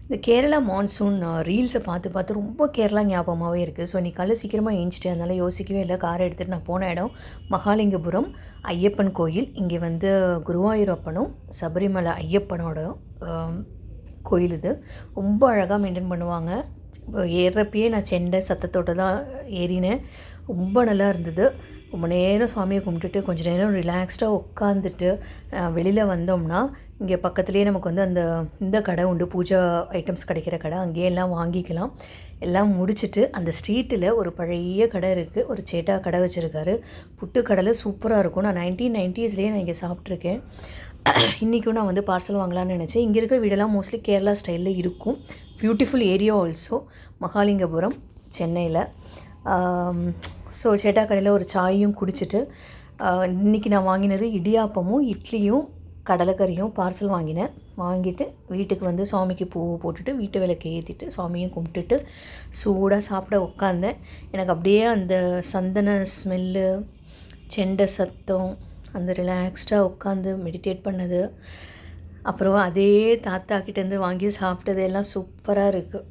இந்த கேரளா மான்சூன் ரீல்ஸை பார்த்து பார்த்து ரொம்ப கேரளா ஞாபகமாகவே இருக்குது. ஸோ இன்றைக்கி காலைல சீக்கிரமாக ஏஞ்சிட்டேன், அதனால் யோசிக்கவே இல்லை. காரை எடுத்துகிட்டு நான் போன இடம் மகாலிங்கபுரம் ஐயப்பன் கோயில். இங்கே வந்து குருவாயூரப்பனும் சபரிமலை ஐயப்பனோட கோயில். இது ரொம்ப அழகாக மெயின்டைன் பண்ணுவாங்க. ஏறுறப்பயே நான் செண்டை சத்தத்தோடு தான் ஏறினேன். ரொம்ப நல்லா இருந்தது. ரொம்ப நேரம் சாமியை கும்பிட்டுட்டு கொஞ்சம் நேரம் ரிலாக்ஸ்டாக உட்காந்துட்டு வெளியில் வந்தோம்னா இங்கே பக்கத்துலேயே நமக்கு வந்து இந்த கடை உண்டு, பூஜா ஐட்டம்ஸ் கிடைக்கிற கடை. அங்கேயே எல்லாம் வாங்கிக்கலாம். எல்லாம் முடிச்சுட்டு அந்த ஸ்ட்ரீட்டில் ஒரு பழைய கடை இருக்குது. ஒரு சேட்டா கடை வச்சுருக்காரு. புட்டு கடலை சூப்பராக இருக்கும். நான் 1990s நான் இங்கே சாப்பிட்ருக்கேன். இன்றைக்கும் நான் வந்து பார்சல் வாங்கலான்னு நினச்சேன். இங்கே இருக்கிற வீடெல்லாம் மோஸ்ட்லி கேரளா ஸ்டைலில் இருக்கும். பியூட்டிஃபுல் ஏரியா ஆல்சோ மகாலிங்கபுரம், சென்னையில். ஸோ சேட்டா கடையில் ஒரு சாயும் குடிச்சிட்டு இன்றைக்கி நான் வாங்கினது இடியாப்பமும் இட்லியும் கடலைக்கறியும் பார்சல் வாங்கிட்டு வீட்டுக்கு வந்து சாமிக்கு பூ போட்டுட்டு வீட்டு விளக்கு ஏற்றிட்டு சாமியும் கும்பிட்டுட்டு சூடாக சாப்பிட உட்காந்தேன். எனக்கு அப்படியே அந்த சந்தன ஸ்மெல்லு, செண்டை சத்தம், அந்த ரிலாக்ஸ்டாக உட்காந்து மெடிடேட் பண்ணது, அப்புறம் அதே தாத்தா கிட்டேருந்து வாங்கி சாப்பிட்டது எல்லாம் சூப்பராக இருக்குது.